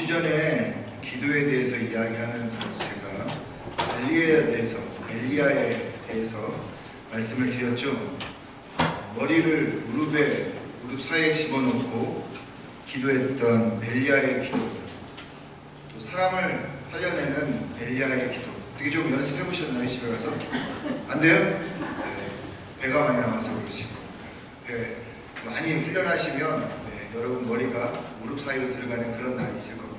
주 전에 기도에 대해서 이야기하면서 제가 엘리야에 대해서 말씀을 드렸죠. 머리를 무릎 사이에 집어넣고 기도했던 엘리야의 기도, 또 사람을 살려내는 엘리야의 기도. 어떻게 좀 연습해 보셨나요? 집에 가서? 안 돼요? 네, 배가 많이 나와서 그러시고, 많이 훈련하시면 여러분 머리가 무릎 사이로 들어가는 그런 날이 있을 겁니다.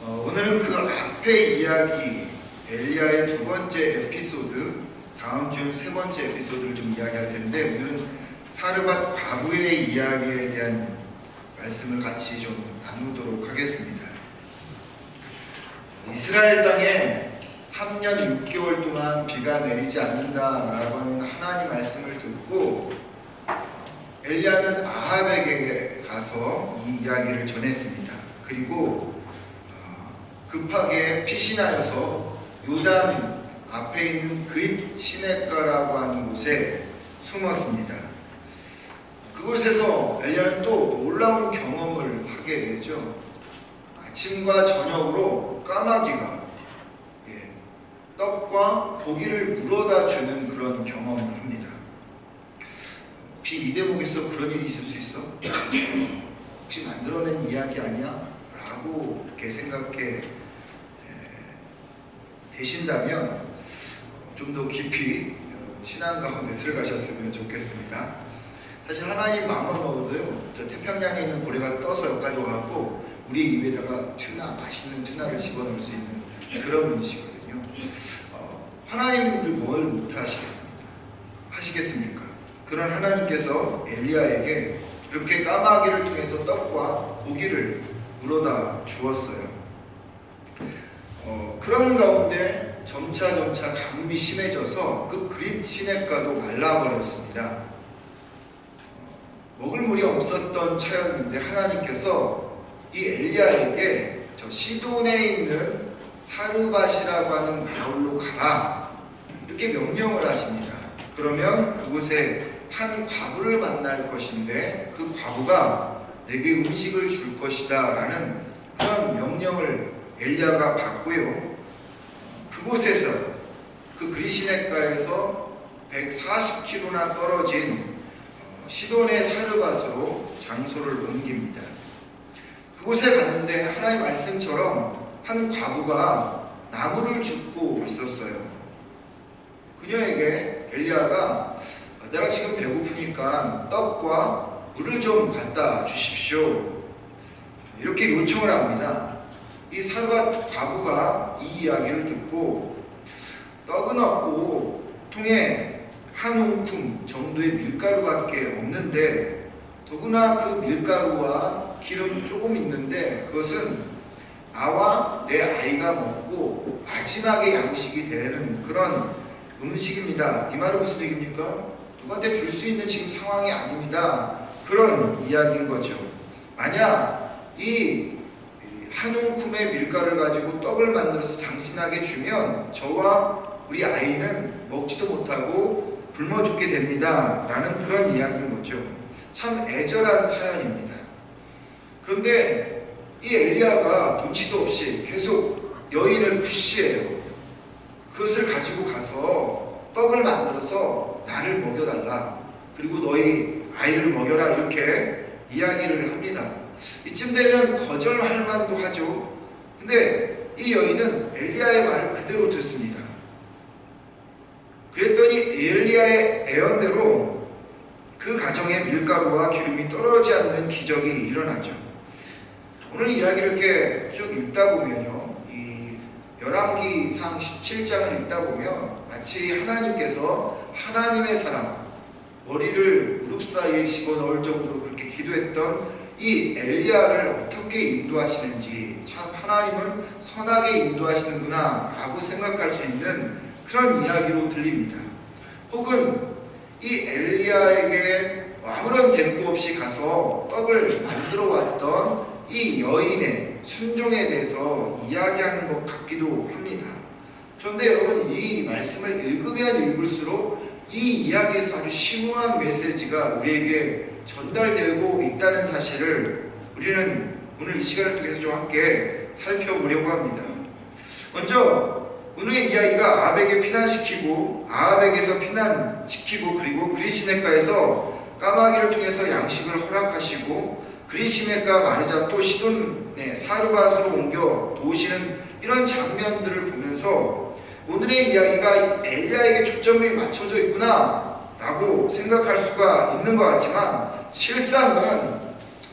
오늘은 그 앞에 이야기, 엘리야의 두 번째 에피소드, 다음 주 세 번째 에피소드를 좀 이야기할 텐데, 오늘은 사르밧 과부의 이야기에 대한 말씀을 같이 좀 나누도록 하겠습니다. 이스라엘 땅에 3년 6개월 동안 비가 내리지 않는다라고 하는 하나님 말씀을 듣고 엘리야는 아합에게 가서 이 이야기를 전했습니다. 그리고 급하게 피신하여서 요단 앞에 있는 그릿 시냇가라고 하는 곳에 숨었습니다. 그곳에서 엘리야는 또 놀라운 경험을 하게 되죠. 아침과 저녁으로 까마귀가 떡과 고기를 물어다 주는 그런 경험을 합니다. 혹시 이 대목에서 그런 일이 있을 수 있어? 혹시 만들어낸 이야기 아니야? 라고 이렇게 생각해 되신다면 좀 더 깊이 신앙 가운데 들어가셨으면 좋겠습니다. 사실 하나님 마음을 먹어도요, 저 태평양에 있는 고래가 떠서 여기까지 와갖고 우리 입에다가 맛있는 튜나를 집어넣을 수 있는 그런 분이시거든요. 하나님들 뭘 하시겠습니까? 그런 하나님께서 엘리야에게 이렇게 까마귀를 통해서 떡과 고기를 물어다 주었어요. 그런 가운데 점차 가뭄이 심해져서 그 그릿 시냇가도 말라버렸습니다. 먹을 물이 없었던 차였는데 하나님께서 이 엘리야에게 저 시돈에 있는 사르밧이라고 하는 마을로 가라, 이렇게 명령을 하십니다. 그러면 그곳에 한 과부를 만날 것인데 그 과부가 내게 음식을 줄 것이다 라는 그런 명령을 엘리야가 받고요, 그곳에서 그 그릿 시냇가에서 140km나 떨어진 시돈의 사르밧으로 장소를 옮깁니다. 그곳에 갔는데 하나님의 말씀처럼 한 과부가 나무를 줍고 있었어요. 그녀에게 엘리야가 내가 지금 배고프니까 떡과 물을 좀 갖다 주십시오, 이렇게 요청을 합니다. 이 사르밧 과부가 이 이야기를 듣고 떡은 없고 통에 한 움큼 정도의 밀가루밖에 없는데, 더구나 그 밀가루와 기름 조금 있는데 그것은 나와 내 아이가 먹고 마지막에 양식이 되는 그런 음식입니다. 이 말은 무슨 얘기입니까? 누구한테 줄 수 있는 지금 상황이 아닙니다. 그런 이야기인 거죠. 만약 이 한 움큼의 밀가루를 가지고 떡을 만들어서 당신에게 주면 저와 우리 아이는 먹지도 못하고 굶어 죽게 됩니다 라는 그런 이야기인 거죠. 참 애절한 사연입니다. 그런데 이 엘리야가 눈치도 없이 계속 여인을 푸시해요. 그것을 가지고 가서 떡을 만들어서 나를 먹여달라, 그리고 너희 아이를 먹여라, 이렇게 이야기를 합니다. 이쯤 되면 거절할 만도 하죠. 근데 이 여인은 엘리야의 말을 그대로 듣습니다. 그랬더니 엘리야의 예언대로 그 가정에 밀가루와 기름이 떨어지지 않는 기적이 일어나죠. 오늘 이야기를 이렇게 쭉 읽다 보면요, 이 열왕기상 17장을 읽다 보면 마치 하나님께서 하나님의 사람, 머리를 무릎 사이에 집어넣을 정도로 그렇게 기도했던 이 엘리야를 어떻게 인도하시는지, 참 하나님은 선하게 인도하시는구나 라고 생각할 수 있는 그런 이야기로 들립니다. 혹은 이 엘리야에게 아무런 대꾸 없이 가서 떡을 만들어 왔던 이 여인의 순종에 대해서 이야기하는 것 같기도 합니다. 그런데 여러분, 이 말씀을 읽으면 읽을수록 이 이야기에서 아주 심오한 메시지가 우리에게 전달되고 있다는 사실을 우리는 오늘 이 시간을 통해서 좀 함께 살펴보려고 합니다. 먼저 오늘의 이야기가 아합에게 피난시키고 아합에게서 피난시키고 그리고 그리시네가에서 까마귀를 통해서 양식을 허락하시고 그리시네가 마르자 또 시돈의 사르밧으로 옮겨 도우시는 이런 장면들을 보면서 오늘의 이야기가 엘리야에게 초점이 맞춰져 있구나 라고 생각할 수가 있는 것 같지만 실상은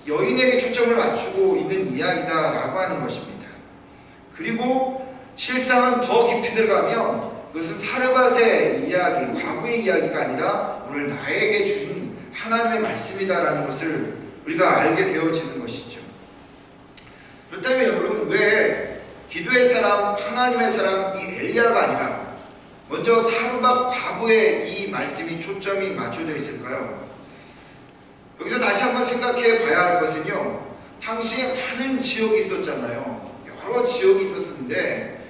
여인에게 초점을 맞추고 있는 이야기다 라고 하는 것입니다. 그리고 실상은 더 깊이 들어가면 그것은 사르밧의 이야기, 과거의 이야기가 아니라 오늘 나에게 주신 하나님의 말씀이다라는 것을 우리가 알게 되어지는 것이죠. 그렇다면 여러분, 왜 기도의 사람, 하나님의 사람, 이 엘리야가 아니라 먼저 사르밧 과부의 이 말씀이 초점이 맞춰져 있을까요? 여기서 다시 한번 생각해 봐야 할 것은요, 당시에 많은 지역이 있었잖아요. 여러 지역이 있었는데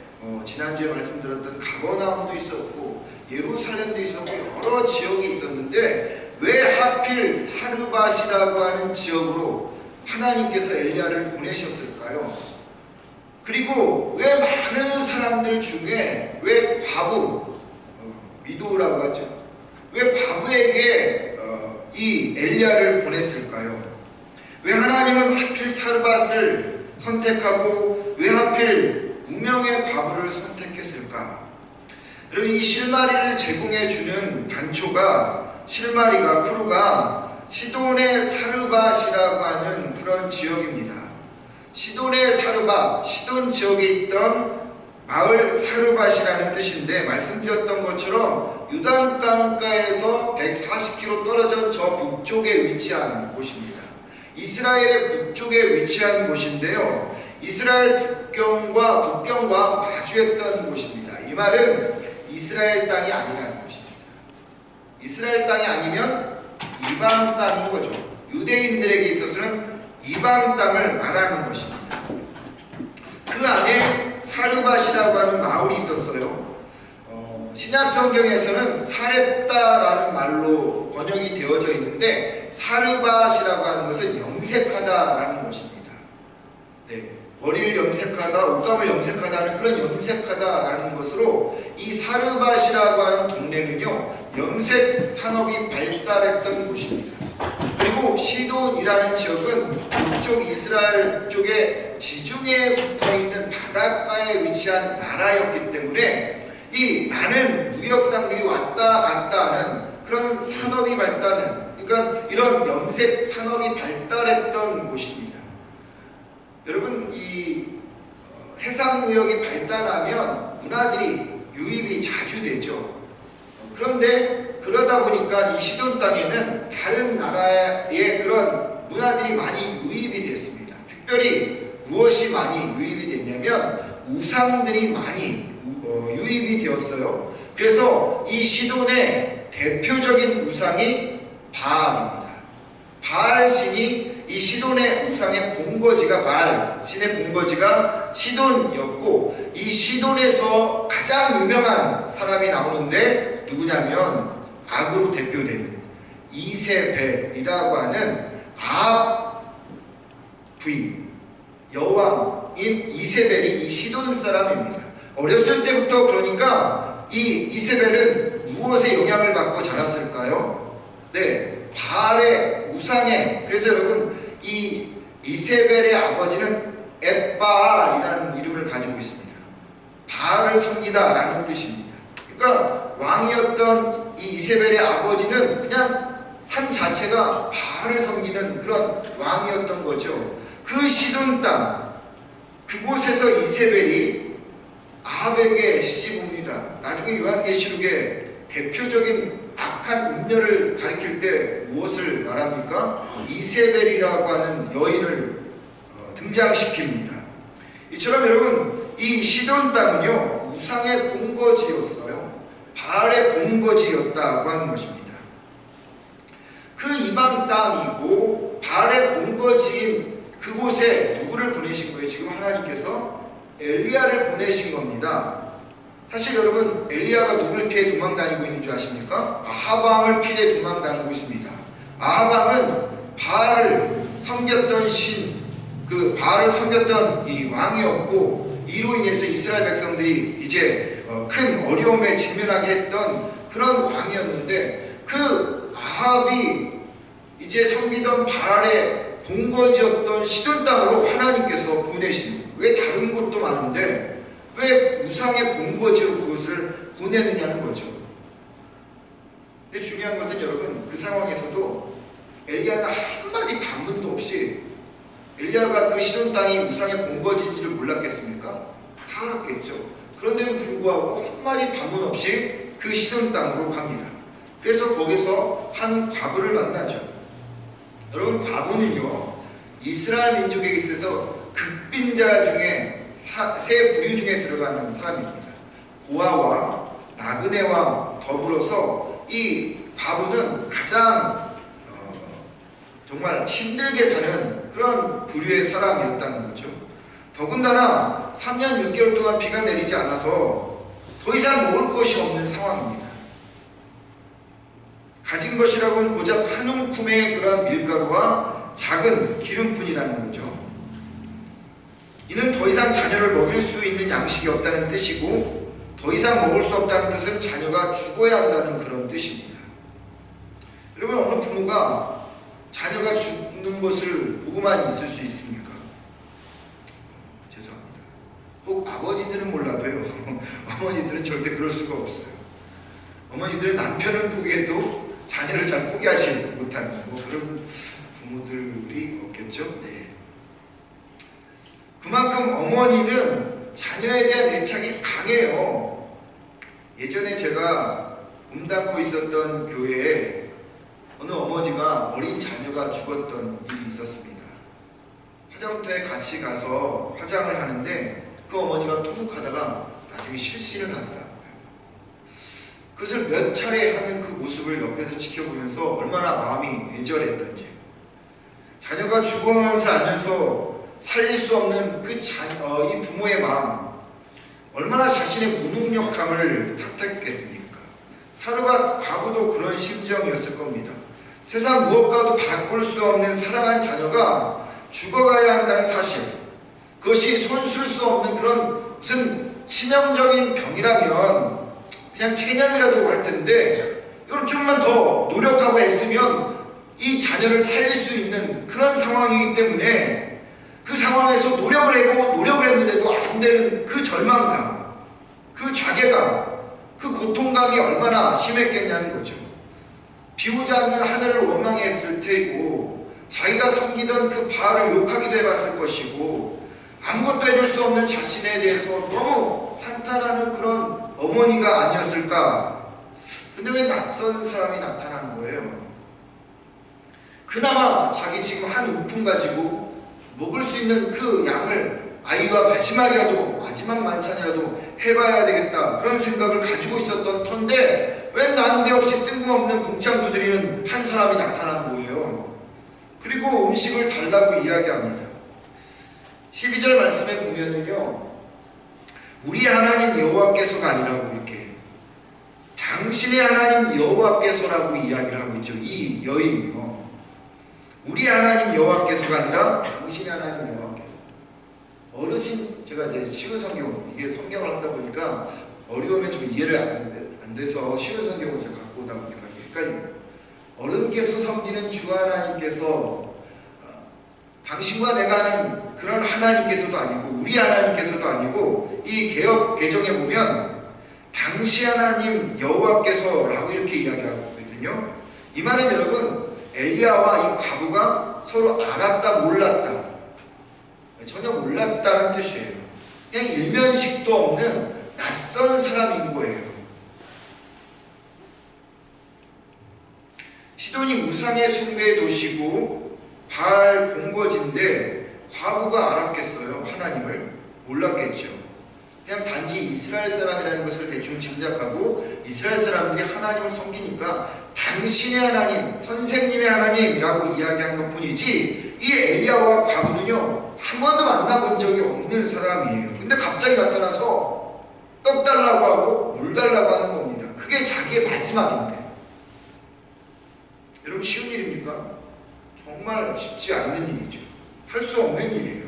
지난주에 말씀드렸던 가버나움도 있었고 예루살렘도 있었고 여러 지역이 있었는데 왜 하필 사르밧이라고 하는 지역으로 하나님께서 엘리야를 보내셨을까요? 그리고 왜 많은 사람들 중에 왜 과부, 위도우라고 하죠. 왜 과부에게 이 엘리야를 보냈을까요? 왜 하나님은 하필 사르밧을 선택하고 왜 하필 무명의 과부를 선택했을까? 여러분, 이 실마리를 제공해주는 단초가 실마리가 크루가 시돈의 사르밧이라고 하는 그런 지역입니다. 시돈의 사르밧, 시돈 지역에 있던 마을 사르밧이라는 뜻인데 말씀드렸던 것처럼 요단강가에서 140km 떨어진 저 북쪽에 위치한 곳입니다. 이스라엘의 북쪽에 위치한 곳인데요. 이스라엘 국경과 마주했던 곳입니다. 이 말은 이스라엘 땅이 아니라는 것입니다. 이스라엘 땅이 아니면 이방 땅인 거죠. 유대인들에게 있어서는 이방 땅을 말하는 것입니다. 그 안에 사르밧이라고 하는 마을이 있었어요. 신약 성경에서는 사렙다라는 말로 번역이 되어져 있는데 사르밧이라고 하는 것은 염색하다라는 것입니다. 네, 머리를 염색하다, 옷감을 염색하다는 그런 염색하다라는 것으로 이 사르밧이라고 하는 동네는요, 염색 산업이 발달했던 곳입니다. 그리고 시돈이라는 지역은 북쪽 이스라엘 쪽에 지중해에 붙어있는 바닷가에 위치한 나라였기 때문에 이 많은 무역상들이 왔다 갔다 하는 그런 산업이 발달한, 그러니까 이런 염색 산업이 발달했던 곳입니다. 여러분, 이 해상무역이 발달하면 문화들이 유입이 자주 되죠. 그런데 그러다 보니까 이 시돈 땅에는 다른 나라의 그런 문화들이 많이 유입이 됐습니다. 특별히 무엇이 많이 유입이 됐냐면 우상들이 많이 유입이 되었어요. 그래서 이 시돈의 대표적인 우상이 바알입니다. 바알 신이 이 시돈의 우상의 본거지가 바알 신의 본거지가 시돈이었고, 이 시돈에서 가장 유명한 사람이 나오는데 누구냐면 악으로 대표되는 이세벨이라고 하는 아합 부인 여왕인 이세벨이 이 시돈 사람입니다. 어렸을 때부터 그러니까 이 이세벨은 무엇에 영향을 받고 자랐을까요? 네, 바알의 우상에. 그래서 여러분, 이 이세벨의 아버지는 엣바알이라는 이름을 가지고 있습니다. 바알을 섬기다라는 뜻입니다. 그러니까 왕이었던 이 이세벨의 아버지는 그냥 삶 자체가 바알을 섬기는 그런 왕이었던 거죠. 그 시돈 땅, 그곳에서 이세벨이 아합에게 시집옵니다. 나중에 요한계시록에 대표적인 악한 음녀를 가리킬 때 무엇을 말합니까? 이세벨이라고 하는 여인을 등장시킵니다. 이처럼 여러분, 이 시돈 땅은요, 우상의 본거지였어요. 바알의 본거지였다고 하는 것입니다. 그 이방 땅이고 바알의 본거지인 그곳에 누구를 보내신 거예요? 지금 하나님께서 엘리야를 보내신 겁니다. 사실 여러분, 엘리야가 누구를 피해 도망다니고 있는 줄 아십니까? 아합 왕을 피해 도망다니고 있습니다. 아합 왕은 바알을 섬겼던 신, 그 바알을 섬겼던 이 왕이었고, 이로 인해서 이스라엘 백성들이 이제 큰 어려움에 직면하게 했던 그런 왕이었는데, 그 아합이 이제 섬기던 바알의 본거지였던 시돈 땅으로 하나님께서 보내시는 거예요. 왜 다른 곳도 많은데 왜 우상의 본거지로 그것을 보내느냐는 거죠. 근데 중요한 것은 여러분, 그 상황에서도 엘리야는 한마디 반문도 없이, 엘리야가 그 시돈 땅이 우상의 본거지인지를 몰랐겠습니까? 다 알았겠죠. 그런데도 불구하고 한마디 반문 없이 그 시돈 땅으로 갑니다. 그래서 거기서 한 과부를 만나죠. 여러분, 과부는요, 이스라엘 민족에게 있어서 극빈자 중에 세 부류 중에 들어가는 사람입니다. 고아와 나그네와 더불어서 이 과부는 가장 정말 힘들게 사는 그런 부류의 사람이었다는 거죠. 더군다나 3년 6개월 동안 비가 내리지 않아서 더 이상 먹을 것이 없는 상황입니다. 가진 것이라고는 고작 한 움큼의 그런 밀가루와 작은 기름뿐이라는 거죠. 이는 더 이상 자녀를 먹일 수 있는 양식이 없다는 뜻이고, 더 이상 먹을 수 없다는 뜻은 자녀가 죽어야 한다는 그런 뜻입니다. 여러분, 어느 부모가 자녀가 죽는 것을 보고만 있을 수 있습니까? 죄송합니다. 꼭 아버지들은 몰라도요, 어머니들은 절대 그럴 수가 없어요. 어머니들은 남편을 포기해도 자녀를 잘 포기하지 못하는 그런 부모들이 없겠죠. 네. 그만큼 어머니는 자녀에 대한 애착이 강해요. 예전에 제가 몸담고 있었던 교회에 어느 어머니가 어린 자녀가 죽었던 일이 있었습니다. 화장터에 같이 가서 화장을 하는데 그 어머니가 통곡하다가 나중에 실신을 하더라고요. 그것을 몇 차례 하는 그 모습을 옆에서 지켜보면서 얼마나 마음이 애절했던지, 자녀가 죽어가면서 알면서 살릴 수 없는 이 부모의 마음, 얼마나 자신의 무능력함을 탓했겠습니까? 사르밧 과부도 그런 심정이었을 겁니다. 세상 무엇과도 바꿀 수 없는 사랑한 자녀가 죽어가야 한다는 사실, 그것이 손쓸 수 없는 그런 무슨 치명적인 병이라면 그냥 체념이라도 할 텐데, 이걸 좀만 더 노력하고 애쓰면 이 자녀를 살릴 수 있는 그런 상황이기 때문에, 그 상황에서 노력을 했는데도 안 되는 그 절망감, 그 자괴감, 그 고통감이 얼마나 심했겠냐는 거죠. 비오지 않는 하늘을 원망했을 테고, 자기가 섬기던 그 바알을 욕하기도 해봤을 것이고, 아무것도 해줄 수 없는 자신에 대해서 너무 한탄하는 그런 어머니가 아니었을까. 근데 왜 낯선 사람이 나타나는 거예요? 그나마 자기 지금 한 움큼 가지고 먹을 수 있는 그 양을 아이와 마지막 만찬이라도 해봐야 되겠다, 그런 생각을 가지고 있었던 터인데, 왜 난데없이 뜬금없는 봉창 두드리는 한 사람이 나타난 거예요. 그리고 음식을 달라고 이야기합니다. 12절 말씀에 보면은요, 우리 하나님 여호와께서가 아니라고 이렇게 당신의 하나님 여호와께서라고 이야기를 하고 있죠. 이 여인이요, 우리 하나님 여호와께서가 아니라 당신의 하나님 여호와께서. 어르신, 제가 이제 쉬운 성경, 이게 성경을 하다 보니까 어려우면 좀 이해를 안 돼서 쉬운 성경을 제가 갖고 오다 보니까 헷갈립니다. 어른께서 섬기는 주 하나님께서 당신과 내가 하는 그런 하나님께서도 아니고, 우리 하나님께서도 아니고, 이 개역 개정에 보면 당시 하나님 여호와께서라고 이렇게 이야기하고 있거든요. 이 말은 여러분, 엘리야와 이 과부가 서로 알았다 몰랐다, 전혀 몰랐다는 뜻이에요. 그냥 일면식도 없는 낯선 사람인 거예요. 시돈이 우상의 숭배의 도시고 바알 본거지인데, 과부가 알았겠어요? 하나님을 몰랐겠죠. 그냥 단지 이스라엘 사람이라는 것을 대충 짐작하고, 이스라엘 사람들이 하나님을 섬기니까 당신의 하나님, 선생님의 하나님이라고 이야기한 것 뿐이지, 이 엘리야와 과부는요, 한 번도 만나본 적이 없는 사람이에요. 근데 갑자기 나타나서 떡 달라고 하고 물 달라고 하는 겁니다. 그게 자기의 마지막인데. 여러분, 쉬운 일입니까? 정말 쉽지 않는 일이죠. 할 수 없는 일이에요.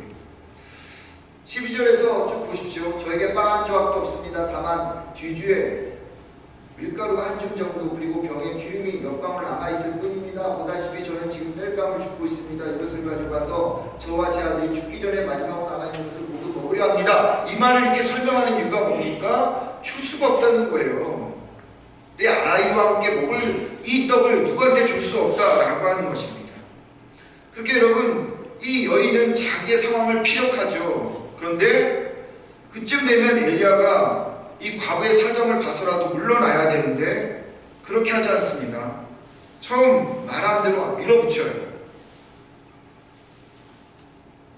12절에서 쭉 보십시오. 저에게 빵 한 조각도 없습니다. 다만 뒤주에 밀가루가 한 줌 정도, 그리고 병에 기름이 몇 방울 남아있을 뿐입니다. 보다시피 저는 지금 뺄감을 줍고 있습니다. 이것을 가져가서 저와 제 아들이 죽기 전에 마지막으로 남아있는 것을 모두 먹으려 합니다. 이 말을 이렇게 설명하는 이유가 뭡니까? 줄 수가 없다는 거예요. 내 아이와 함께 먹을 이 떡을 누구한테 줄 수 없다라고 하는 것입니다. 그렇게 여러분, 이 여인은 자기의 상황을 피력하죠. 그런데 그쯤 되면 엘리야가 이 과부의 사정을 봐서라도 물러나야 되는데 그렇게 하지 않습니다. 처음 말한 대로 밀어붙여요.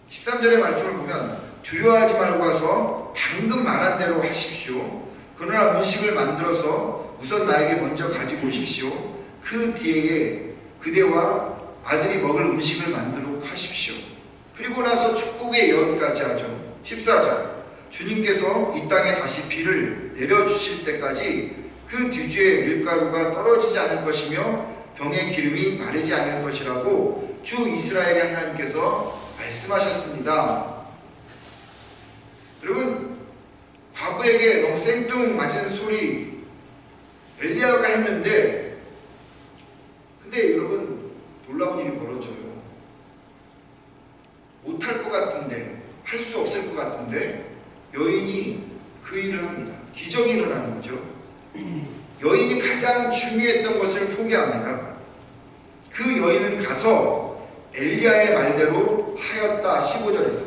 13절의 말씀을 보면 두려워하지 말고 와서 방금 말한 대로 하십시오. 그러나 음식을 만들어서 우선 나에게 먼저 가지고 오십시오. 그 뒤에 그대와 아들이 먹을 음식을 만들도록 하십시오. 그리고 나서 축복의 예언까지 하죠. 14절, 주님께서 이 땅에 다시 비를 내려주실 때까지 그 뒤주에 밀가루가 떨어지지 않을 것이며 병의 기름이 마르지 않을 것이라고 주 이스라엘의 하나님께서 말씀하셨습니다. 여러분, 과부에게 너무 생뚱맞은 소리 엘리야가 했는데, 근데 여러분, 놀라운 일이 벌어져요. 못할 것 같은데, 할 수 없을 것 같은데 여인이 그 일을 합니다. 기적이 일어나는 거죠. 여인이 가장 중요했던 것을 포기합니다. 그 여인은 가서 엘리야의 말대로 하였다. 15절에서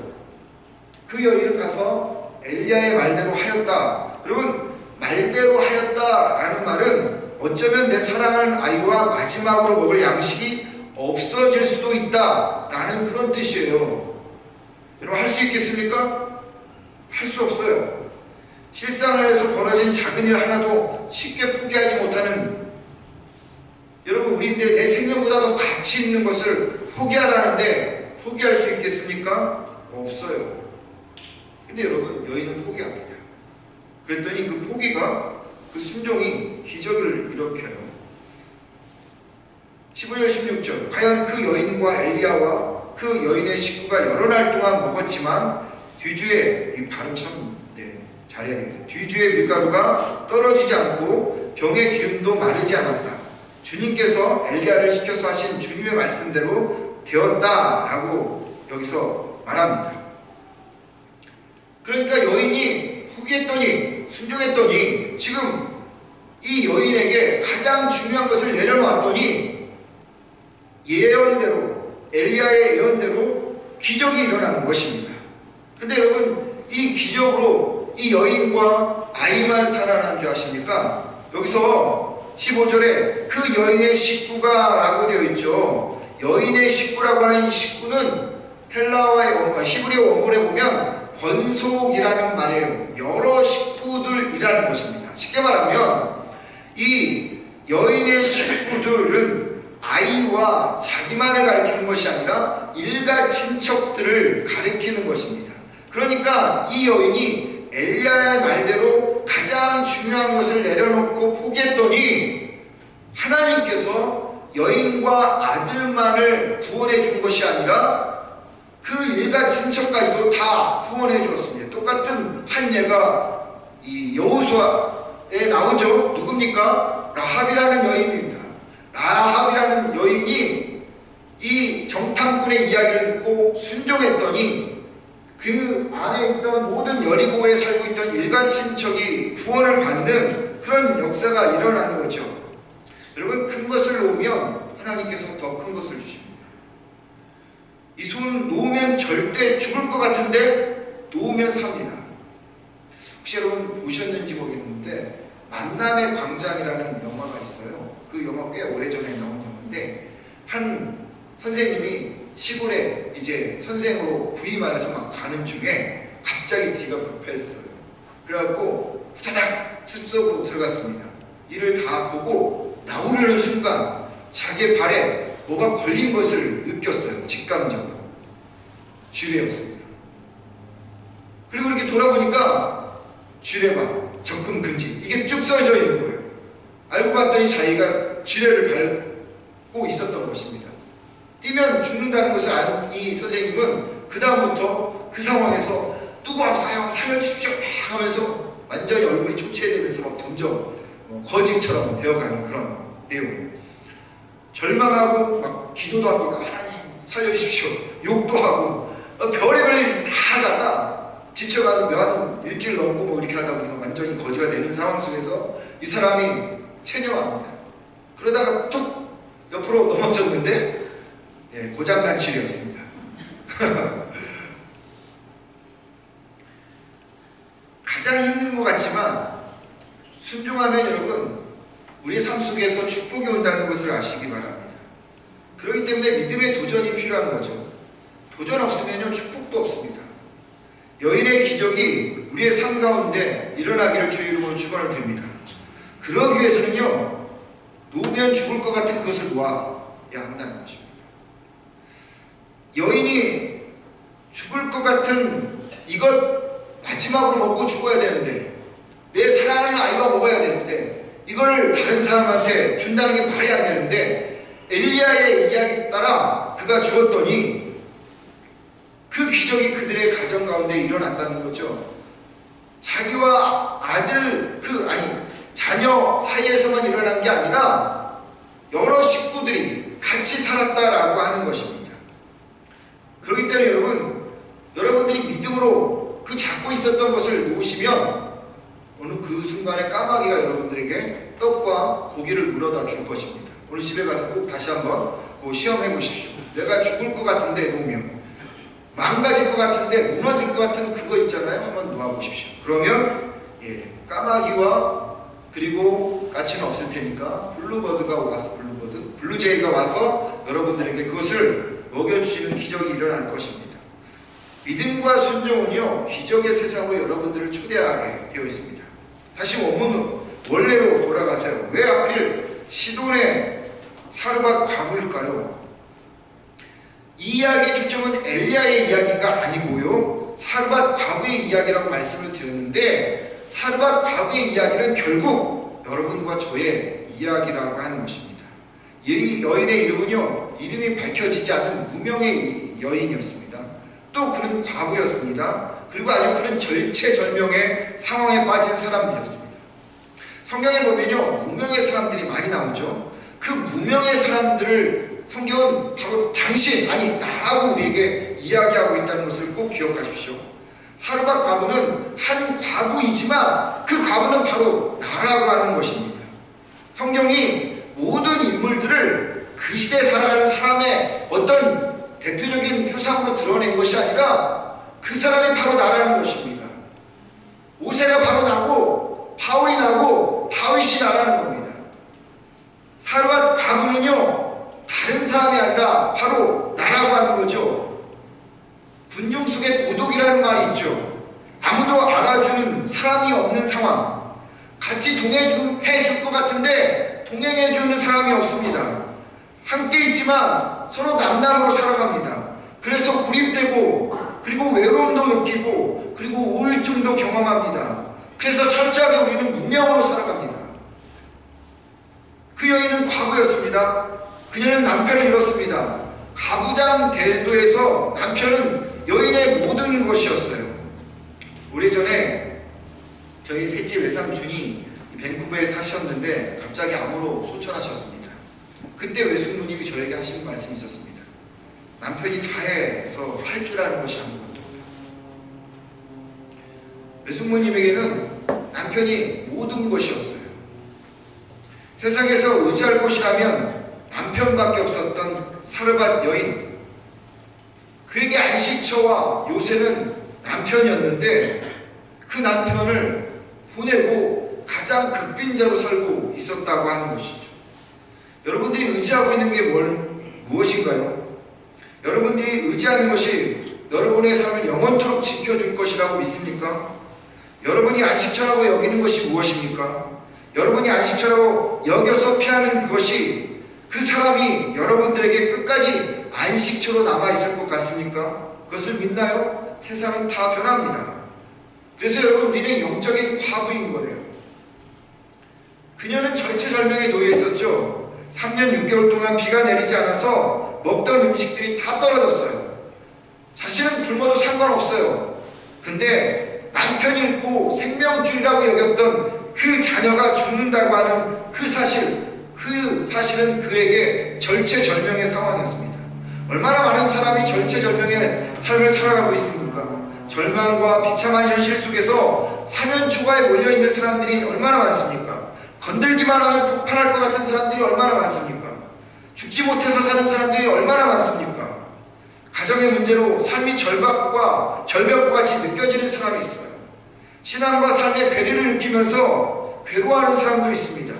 그 여인은 가서 엘리야의 말대로 하였다. 여러분, 말대로 하였다라는 말은 어쩌면 내 사랑하는 아이와 마지막으로 먹을 양식이 없어질 수도 있다라는 그런 뜻이에요. 여러분, 할 수 있겠습니까? 할 수 없어요. 실생활에서 벌어진 작은 일 하나도 쉽게 포기하지 못하는, 여러분, 우리인데 내 생명보다 더 가치 있는 것을 포기하라는데 포기할 수 있겠습니까? 없어요. 근데 여러분, 여인은 포기합니다. 그랬더니 그 포기가, 그 순종이 기적을 일으켜요. 15절 16절, 과연 그 여인과 엘리야와 그 여인의 식구가 여러 날 동안 먹었지만 뒤주에, 이 발음 참 잘해야 되겠어요. 뒤주에 밀가루가 떨어지지 않고 병의 기름도 마르지 않았다. 주님께서 엘리야를 시켜서 하신 주님의 말씀대로 되었다라고 여기서 말합니다. 그러니까 여인이 포기했더니, 순종했더니 지금 이 여인에게 가장 중요한 것을 내려놓았더니 예언대로, 엘리야의 예언대로 기적이 일어나는 것입니다. 근데 여러분, 이 기적으로 이 여인과 아이만 살아난 줄 아십니까? 여기서 15절에 그 여인의 식구가 라고 되어 있죠. 여인의 식구라고 하는 이 식구는 헬라어의 원문, 히브리어 원문에 보면 권속이라는 말이에요. 여러 식구들이라는 것입니다. 쉽게 말하면 이 여인의 식구들은 아이와 자기만을 가리키는 것이 아니라 일가 친척들을 가리키는 것입니다. 그러니까 이 여인이 엘리야의 말대로 가장 중요한 것을 내려놓고 포기했더니 하나님께서 여인과 아들만을 구원해 준 것이 아니라 그 일가 친척까지도 다 구원해 주었습니다. 똑같은 한 예가 이 여호수아에 나오죠. 누굽니까? 라합이라는 여인입니다. 라합이라는 여인이 이 정탐꾼의 이야기를 듣고 순종했더니 그 안에 있던 모든 여리고에 살고 있던 일가 친척이 구원을 받는 그런 역사가 일어나는 거죠. 여러분, 큰 것을 놓으면 하나님께서 더 큰 것을 주십니다. 이 손 놓으면 절대 죽을 것 같은데 놓으면 삽니다. 혹시 여러분 보셨는지 모르겠는데 만남의 광장이라는 영화가 있어요. 그 영화 꽤 오래전에 나온 영화인데 한 선생님이 시골에 이제 선생으로 부임하여서 막 가는 중에 갑자기 뒤가 급했어요. 그래갖고 후다닥 습속으로 들어갔습니다. 이를 다 보고 나오려는 순간 자기 발에 뭐가 걸린 것을 느꼈어요. 직감적으로. 쥐레였습니다. 그리고 이렇게 돌아보니까 쥐레막, 적금 금지, 이게 쭉 써져 있는 거예요. 알고 봤더니 자기가 쥐레를 밟고 있었던 것입니다. 뛰면 죽는다는 것을 안 이 선생님은 그 다음부터 그 상황에서 누구 없어요 살려주십시오 하면서 완전히 얼굴이 초췌해지면서 막 점점 거지처럼 되어가는 그런 내용. 절망하고 막 기도도 합니다. 하나님 살려주십시오. 욕도 하고 별의별 일 다 하다가 지쳐가지고 한 일주일 넘고 뭐 이렇게 하다 보니까 완전히 거지가 되는 상황 속에서 이 사람이 체념합니다. 그러다가 툭 옆으로 넘어졌는데 고장난실이었습니다. 가장 힘든 것 같지만 순종하면 여러분 우리 삶 속에서 축복이 온다는 것을 아시기 바랍니다. 그렇기 때문에 믿음의 도전이 필요한 거죠. 도전 없으면요 축복도 없습니다. 여인의 기적이 우리의 삶 가운데 일어나기를 주의 이름으로 축원을 드립니다. 그러기 위해서는요 놓으면 죽을 것 같은 그것을 놓아야 한다는 것입니다. 여인이 죽을 것 같은 이것 마지막으로 먹고 죽어야 되는데 내 사랑하는 아이가 먹어야 되는데 이걸 다른 사람한테 준다는 게 말이 안 되는데 엘리야의 이야기에 따라 그가 죽었더니 그 기적이 그들의 가정 가운데 일어났다는 거죠. 자기와 아들 자녀 사이에서만 일어난 게 아니라 여러 식구들이 같이 살았다라고 하는 것입니다. 그렇기 때문에 여러분들이 믿음으로 그 잡고 있었던 것을 놓으시면 어느 그 순간에 까마귀가 여러분들에게 떡과 고기를 물어다 줄 것입니다. 오늘 집에 가서 꼭 다시 한번 시험해 보십시오. 내가 죽을 것 같은데 놓으면, 망가질 것 같은데 무너질 것 같은 그거 있잖아요. 한번 놓아보십시오. 그러면 까마귀와 그리고 까치는 없을 테니까 블루제이가 와서 여러분들에게 그것을 먹여주시는 기적이 일어날 것입니다. 믿음과 순종은요 기적의 세상으로 여러분들을 초대하게 되어 있습니다. 다시 원래로 돌아가세요. 왜 하필 시돈의 사르밧 과부일까요? 이 이야기의 초점은 엘리야의 이야기가 아니고요 사르밧 과부의 이야기라고 말씀을 드렸는데, 사르밧 과부의 이야기는 결국 여러분과 저의 이야기라고 하는 것입니다. 이 여인의 이름은요 이름이 밝혀지지 않은 무명의 여인이었습니다. 또 그는 과부였습니다. 그리고 아주 그는 절체절명의 상황에 빠진 사람들이었습니다. 성경에 보면요 무명의 사람들이 많이 나오죠. 그 무명의 사람들을 성경은 바로 당신, 아니 나라고 우리에게 이야기하고 있다는 것을 꼭 기억하십시오. 사르밧 과부는 한 과부이지만 그 과부는 바로 나라고 하는 것입니다. 성경이 모든 인물들을 그 시대에 살아가는 사람의 어떤 대표적인 표상으로 드러낸 것이 아니라 그 사람이 바로 나라는 것입니다. 모세가 바로 나고 바울이 나고 다윗이 나라는 겁니다. 사르밧 과부는요 다른 사람이 아니라 바로 나라고 하는 거죠. 군중 속에 고독이라는 말이 있죠. 아무도 알아주는 사람이 없는 상황, 같이 동행해 줄 것 같은데 동행해 주는 사람이 없습니다. 함께 있지만 서로 남남으로 살아갑니다. 그래서 고립되고 그리고 외로움도 느끼고 그리고 우울증도 경험합니다. 그래서 철저하게 우리는 무명으로 살아갑니다. 그 여인은 과부였습니다. 그녀는 남편을 잃었습니다. 가부장 델도에서 남편은 여인의 모든 것이었어요. 오래전에 저희 셋째 외삼촌이 밴쿠버에 사셨는데 갑자기 암으로 소천하셨습니다. 그때 외숙모님이 저에게 하신 말씀이 있었습니다. 남편이 다 해서 할 줄 아는 것이 아무것도 없다. 외숙모님에게는 남편이 모든 것이었어요. 세상에서 의지할 곳이라면 남편밖에 없었던 사르밧 여인, 그에게 안식처와 요새는 남편이었는데 그 남편을 보내고 가장 극빈자로 살고 있었다고 하는 것이죠. 여러분들이 의지하고 있는 게 무엇인가요? 여러분들이 의지하는 것이 여러분의 삶을 영원토록 지켜줄 것이라고 믿습니까? 여러분이 안식처라고 여기는 것이 무엇입니까? 여러분이 안식처라고 여겨서 피하는 그것이 그 사람이 여러분들에게 끝까지 안식처로 남아있을 것 같습니까? 그것을 믿나요? 세상은 다 변합니다. 그래서 여러분 우리는 영적인 과부인 거예요. 그녀는 절체절명에 놓여 있었죠. 3년 6개월 동안 비가 내리지 않아서 먹던 음식들이 다 떨어졌어요. 자신은 굶어도 상관없어요. 근데 남편이 있고 생명줄이라고 여겼던 그 자녀가 죽는다고 하는 그 사실은 그에게 절체절명의 상황이었습니다. 얼마나 많은 사람이 절체절명의 삶을 살아가고 있습니까? 절망과 비참한 현실 속에서 사면초가에 몰려있는 사람들이 얼마나 많습니까? 건들기만 하면 폭발할 것 같은 사람들이 얼마나 많습니까? 죽지 못해서 사는 사람들이 얼마나 많습니까? 가정의 문제로 삶이 절벽과 같이 느껴지는 사람이 있어요. 신앙과 삶의 괴리를 느끼면서 괴로워하는 사람도 있습니다.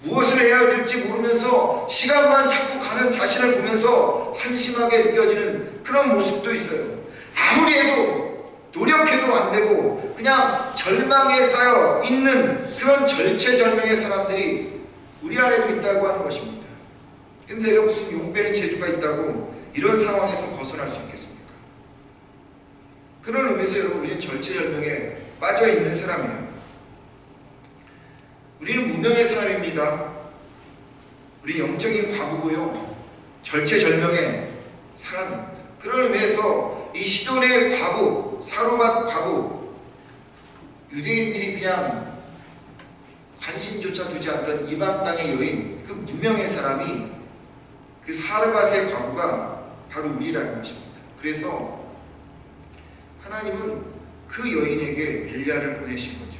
무엇을 해야 될지 모르면서 시간만 자꾸 가는 자신을 보면서 한심하게 느껴지는 그런 모습도 있어요. 아무리 해도 노력해도 안 되고 그냥 절망에 쌓여 있는 그런 절체절명의 사람들이 우리 안에도 있다고 하는 것입니다. 근데 내가 무슨 용빼는 재주가 있다고 이런 상황에서 벗어날 수 있겠습니까? 그런 의미에서 여러분, 우리는 절체절명에 빠져있는 사람이에요. 우리는 무명의 사람입니다. 우리 영적인 과부고요, 절체절명의 사람입니다. 그런 의미에서 이 시돈의 과부, 사르밧 과부, 유대인들이 그냥 관심조차 두지 않던 이방 땅의 여인, 그 무명의 사람이, 그 사르밧의 과부가 바로 우리라는 것입니다. 그래서 하나님은 그 여인에게 엘리야를 보내신 거죠.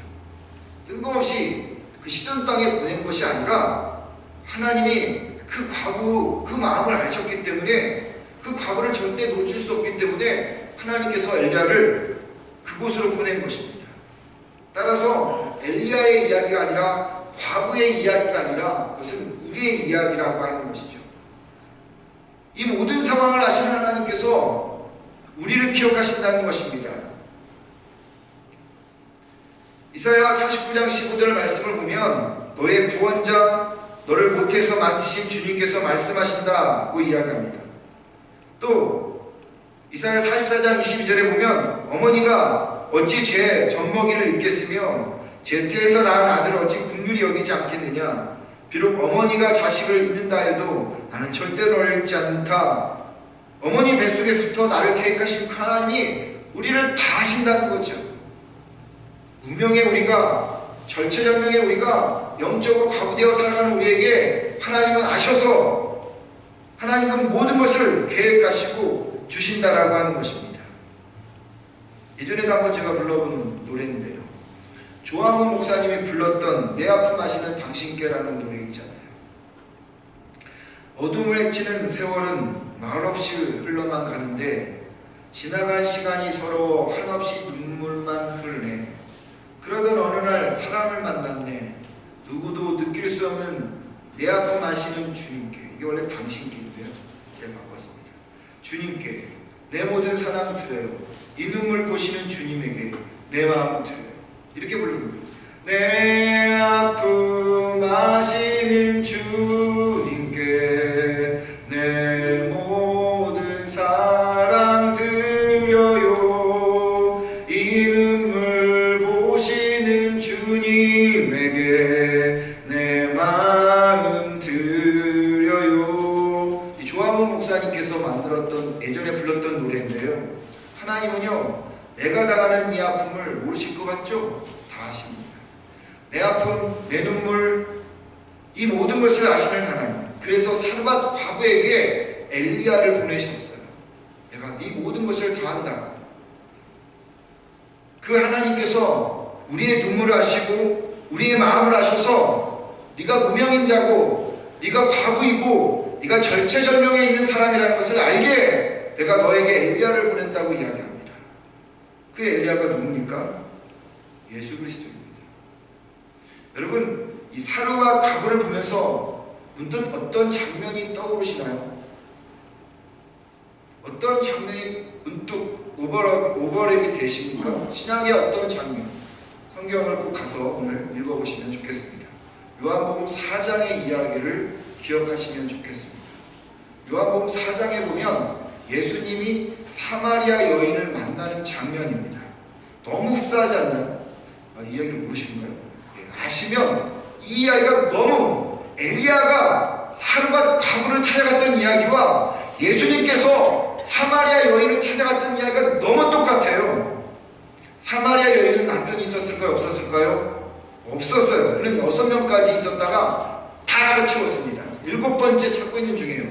뜬금없이 그 시돈 땅에 보낸 것이 아니라 하나님이 그 과부, 그 마음을 아셨기 때문에, 그 과부를 절대 놓칠 수 없기 때문에 하나님께서 엘리야를 그곳으로 보낸 것입니다. 따라서 엘리야의 이야기가 아니라, 과부의 이야기가 아니라, 그것은 우리의 이야기라고 하는 것이죠. 이 모든 상황을 아시는 하나님께서 우리를 기억하신다는 것입니다. 이사야 49장 15절 말씀을 보면 너의 구원자, 너를 못해서 만드신 주님께서 말씀하신다고 이야기합니다. 또 이사야 44장 22절에 보면 어머니가 어찌 죄 젖먹이를 잊겠으며 제 태에서 낳은 아들을 어찌 긍휼히 여기지 않겠느냐. 비록 어머니가 자식을 잊는다 해도 나는 절대로 잃지 않다. 어머니 뱃속에서부터 나를 계획하신 하나님이 우리를 다 아신다는 거죠. 무명의 우리가, 절체절명의 우리가 영적으로 과부되어 살아가는 우리에게 하나님은 아셔서 하나님은 모든 것을 계획하시고 주신다라고 하는 것입니다. 예전에도 한번 제가 불러본 노래인데요, 조항훈 목사님이 불렀던 내 아픔 아시는 당신께라는 노래 있잖아요. 어둠을 헤치는 세월은 말없이 흘러만 가는데 지나간 시간이 서러워 한없이 눈물만 흐르네. 그러던 어느 날 사람을 만났네. 누구도 느낄 수 없는 내 아픔 아시는 주님께. 이게 원래 당신께인데요, 제가 바꿨습니다. 주님께 내 모든 사랑 드려요. 이 눈물 보시는 주님에게 내 마음 드려요. 이렇게 부르는 거예요. 내 아픔 아시는 주님께 내 모든 사랑 드려요. 이 눈물 보시는 주님에게 내 마음 드려요. 이 조항훈 목사님께서 만들었던, 예전에 불렀던 노래인데요, 하나님은요 내가 당하는 이 아픔을 모르실 것 같죠? 다 아십니다. 내 아픔, 내 눈물, 이 모든 것을 아시는 하나님. 그래서 사르밧 과부에게 엘리야를 보내셨어요. 내가 네 모든 것을 다 한다. 그 하나님께서 우리의 눈물을 아시고 우리의 마음을 아셔서 네가 무명인 자고 네가 과부이고 네가 절체절명에 있는 사람이라는 것을 알게 내가 너에게 엘리야를 보낸다고 이야기합니다. 그 엘리야가 누굽니까? 예수 그리스도입니다. 여러분, 이 사르밧 과부를 보면서 문득 어떤 장면이 떠오르시나요? 어떤 장면이 문득 오버랩이 되십니까? 신약의 어떤 장면, 성경을 꼭 가서 오늘 읽어보시면 좋겠습니다. 요한복음 4장의 이야기를 기억하시면 좋겠습니다. 요한복음 4장에 보면 예수님이 사마리아 여인을 만나는 장면입니다. 너무 흡사하지 않나요? 이 이야기를 모르시는가요? 아시면 이 이야기가 너무, 엘리야가 사르밧 과부를 찾아갔던 이야기와 예수님께서 사마리아 여인을 찾아갔던 이야기가 너무 똑같아요. 없었어요. 그는 6명까지 있었다가 다 가르치웠습니다. 7번째 찾고 있는 중이에요.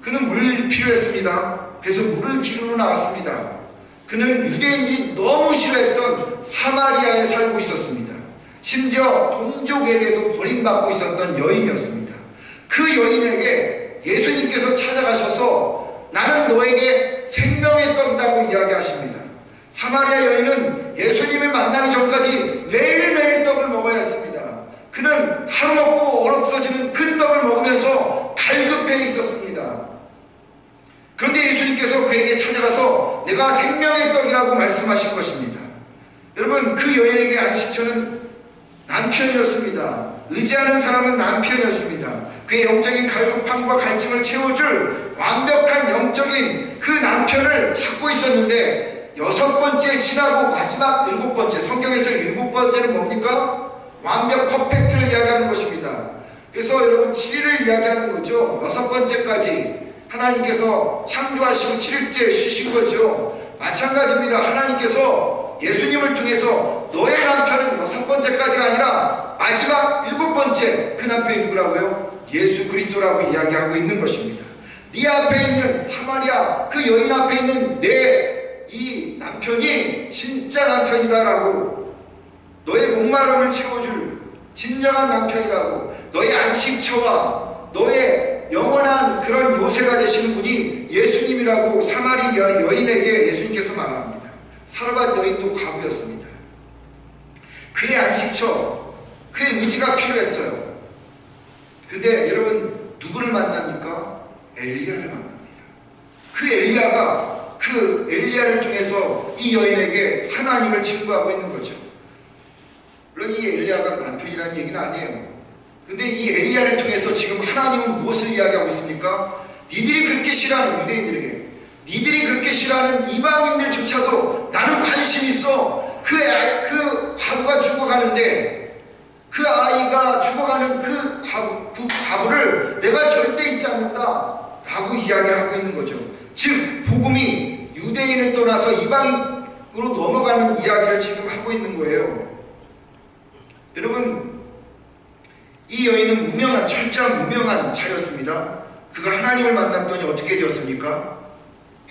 그는 물이 필요했습니다. 그래서 물을 기르러 나왔습니다. 그는 유대인들이 너무 싫어했던 사마리아에 살고 있었습니다. 심지어 동족에게도 버림받고 있었던 여인이었습니다. 그 여인에게 예수님께서 찾아가셔서 나는 너에게 생명의 떡이라고 이야기하십니다. 사마리아 여인은 예수님을 만나기 전까지 매일매일 떡을 먹어야 했습니다. 그는 하루 먹고 얼없어지는 그 떡을 먹으면서 갈급해 있었습니다. 그런데 예수님께서 그에게 찾아가서 내가 생명의 떡이라고 말씀하신 것입니다. 여러분, 그 여인에게 안식처는 남편이었습니다. 의지하는 사람은 남편이었습니다. 그의 영적인 갈급함과 갈증을 채워줄 완벽한 영적인 그 남편을 찾고 있었는데 6번째 지나고 마지막 7번째, 성경에서 7번째는 뭡니까? 완벽 퍼펙트를 이야기하는 것입니다. 그래서 여러분 7일을 이야기하는 거죠. 6번째까지 하나님께서 창조하시고 7일째 쉬신 거죠. 마찬가지입니다. 하나님께서 예수님을 통해서 너의 남편은 6번째까지가 아니라 마지막 7번째 그 남편이 누구라고요? 예수 그리스도라고 이야기하고 있는 것입니다. 네 앞에 있는 사마리아 그 여인 앞에 있는 내 이 남편이 진짜 남편이다라고, 너의 목마름을 채워줄 진정한 남편이라고, 너의 안식처와 너의 영원한 그런 요새가 되시는 분이 예수님이라고 사마리아 여인에게 예수님께서 말합니다. 사르밧 여인도 과부였습니다. 그의 안식처, 그의 의지가 필요했어요. 근데 여러분 누구를 만납니까? 엘리야를 만납니다. 그 엘리야를 통해서 이 여인에게 하나님을 증거하고 있는 거죠. 물론 이 엘리야가 남편이라는 얘기는 아니에요. 근데 이 엘리야를 통해서 지금 하나님은 무엇을 이야기하고 있습니까? 니들이 그렇게 싫어하는 유대인들에게, 니들이 그렇게 싫어하는 이방인들조차도 나는 관심 있어. 그 과부가 죽어가는데 그 아이가 죽어가는 그 과부를 내가 절대 잊지 않는다 라고 이야기를 하고 있는 거죠. 즉 복음이 유대인을 떠나서 이방인으로 넘어가는 이야기를 지금 하고 있는 거예요. 여러분, 이 여인은 철저한 무명한 자였습니다. 그가 하나님을 만났더니 어떻게 되었습니까?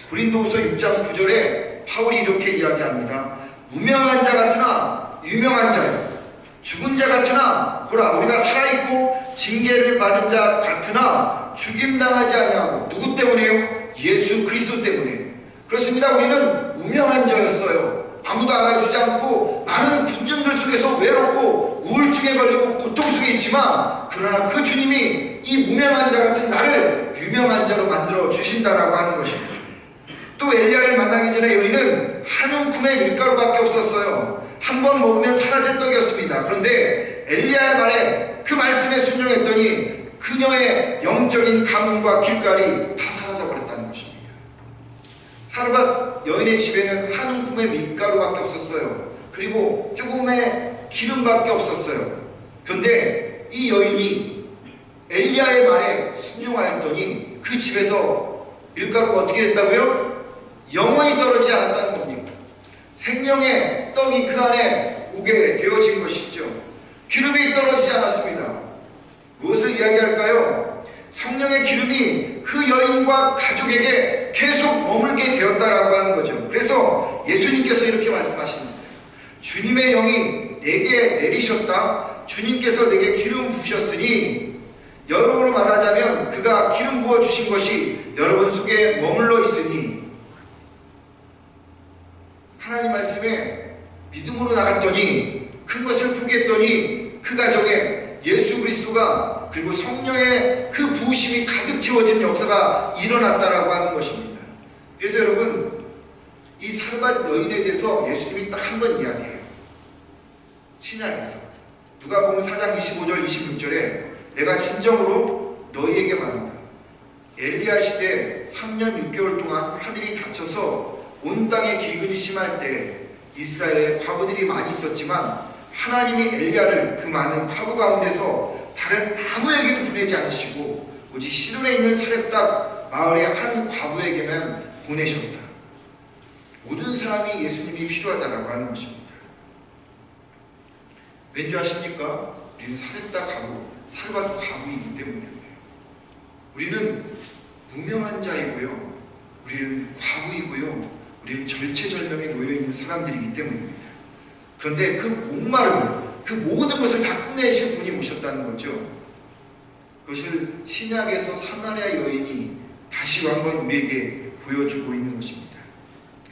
고린도후서 6장 9절에 바울이 이렇게 이야기합니다. 무명한 자 같으나 유명한 자요, 죽은 자 같으나 보라 우리가 살아있고 징계를 받은 자 같으나 죽임당하지 아니하고, 누구 때문에요? 예수 그리스도 때문에. 그렇습니다. 우리는 무명한 자였어요. 아무도 알아주지 않고 많은 군중들 속에서 외롭고 우울증에 걸리고 고통 속에 있지만, 그러나 그 주님이 이 무명한 자 같은 나를 유명한 자로 만들어 주신다라고 하는 것입니다. 또 엘리야를 만나기 전에 여인은 한 움큼의 밀가루밖에 없었어요. 한 번 먹으면 사라질 떡이었습니다. 그런데 엘리야의 말에, 그 말씀에 순종했더니 그녀의 영적인 가뭄과 길갈이 다 사라져버렸다는 것입니다. 사르밧 여인의 집에는 한 움큼의 밀가루밖에 없었어요. 그리고 조금의 기름밖에 없었어요. 그런데 이 여인이 엘리야의 말에 순종하였더니 그 집에서 밀가루가 어떻게 됐다고요? 영원히 떨어지지 않았다는 겁니다. 생명의 떡이 그 안에 오게 되어진 것이죠. 기름이 떨어지지 않았습니다. 무엇을 이야기할까요? 성령의 기름이 그 여인과 가족에게 계속 머물게 되었다라고 하는 거죠. 그래서 예수님께서 이렇게 말씀하십니다. 주님의 영이 내게 내리셨다. 주님께서 내게 기름 부으셨으니, 여러분으로 말하자면 그가 기름 부어 주신 것이 여러분 속에 머물러 있으니, 하나님 말씀에 믿음으로 나갔더니 큰 것을 포기했더니 그 가정에 예수 그리스도가 그리고 성령의 그 부으심이 가득 채워진 역사가 일어났다라고 하는 것입니다. 그래서 여러분, 이 사르밧 여인에 대해서 예수님이 딱 한 번 이야기해요. 신약에서 누가복음 4장 25절 26절에 내가 진정으로 너희에게 말한다. 엘리야 시대 3년 6개월 동안 하늘이 닫혀서 온 땅에 기근이 심할 때 이스라엘에 과부들이 많이 있었지만 하나님이 엘리야를 그 많은 과부 가운데서 다른 아무에게도 보내지 않으시고 오직 시돈에 있는 사렙답 마을의 한 과부에게만 보내셨다. 모든 사람이 예수님이 필요하다라고 하는 것입니다. 왠지 아십니까? 우리는 사렙다 가부, 사르밧 가부이기 때문이에요. 우리는 무명한 자이고요. 우리는 과부이고요. 우리는 절체절명에 놓여있는 사람들이기 때문입니다. 그런데 그 목마름을, 그 모든 것을 다 끝내실 분이 오셨다는 거죠. 그것을 신약에서 사마리아 여인이 다시 한번 우리에게 보여주고 있는 것입니다.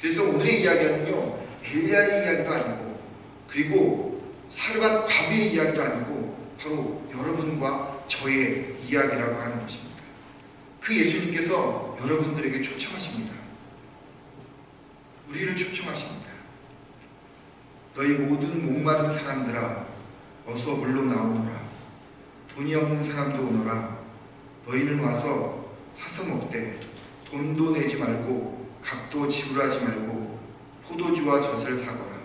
그래서 오늘의 이야기는요, 엘리야의 이야기도 아니고, 그리고 사르밧 과부의 이야기도 아니고, 바로 여러분과 저의 이야기라고 하는 것입니다. 그 예수님께서 여러분들에게 초청하십니다. 우리를 초청하십니다. 너희 모든 목마른 사람들아, 어서 물로 나오너라. 돈이 없는 사람도 오너라. 너희는 와서 사서 먹되 돈도 내지 말고 값도 지불하지 말고 포도주와 젖을 사거라.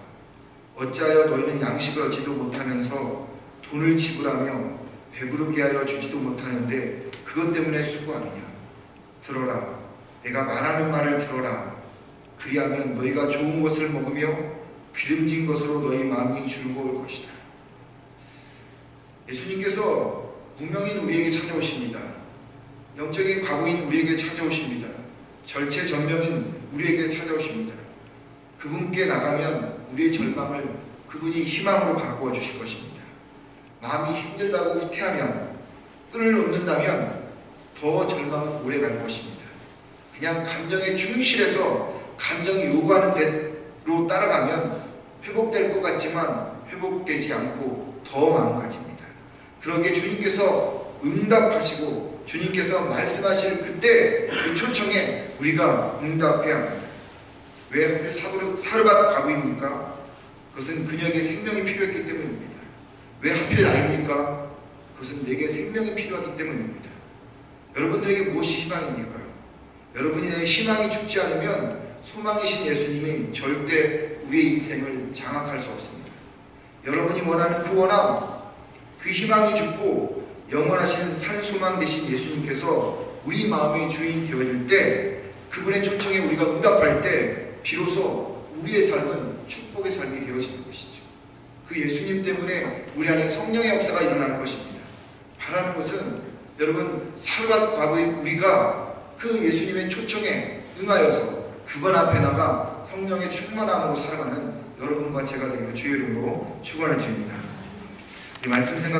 어찌하여 너희는 양식을 얻지도 못하면서 돈을 지불하며 배부르게 하여 주지도 못하는데 그것 때문에 수고하느냐. 들어라. 내가 말하는 말을 들어라. 그리하면 너희가 좋은 것을 먹으며 기름진 것으로 너희 마음이 주르고 올 것이다. 예수님께서 무명인 우리에게 찾아오십니다. 영적인 과부인 우리에게 찾아오십니다. 절체절명인 우리에게 찾아오십니다. 그분께 나가면 우리의 절망을 그분이 희망으로 바꾸어 주실 것입니다. 마음이 힘들다고 후퇴하면, 끈을 놓는다면 더 절망은 오래 갈 것입니다. 그냥 감정에 충실해서 감정이 요구하는 대로 따라가면 회복될 것 같지만 회복되지 않고 더 망가집니다. 그러기에 주님께서 응답하시고 주님께서 말씀하실 그때 그 초청에 우리가 응답해야 합니다. 왜 하필 사르밧 과부입니까? 그것은 그녀에게 생명이 필요했기 때문입니다. 왜 하필 나입니까? 그것은 내게 생명이 필요하기 때문입니다. 여러분들에게 무엇이 희망입니까? 여러분의 희망이 죽지 않으면 소망이신 예수님이 절대 우리의 인생을 장악할 수 없습니다. 여러분이 원하는 그 원함, 그 희망이 죽고 영원하신 산소망 되신 예수님께서 우리 마음의 주인이 되어질 때, 그분의 초청에 우리가 응답할 때 비로소 우리의 삶은 축복의 삶이 되어지는 것이죠. 그 예수님 때문에 우리 안에 성령의 역사가 일어날 것입니다. 바라는 것은 여러분, 사르밧 과부인 우리가 그 예수님의 초청에 응하여서 그분 앞에 나가 성령의 충만함으로 살아가는 여러분과 제가 되기를 주의 이름으로 축원을 드립니다. 이 말씀 생각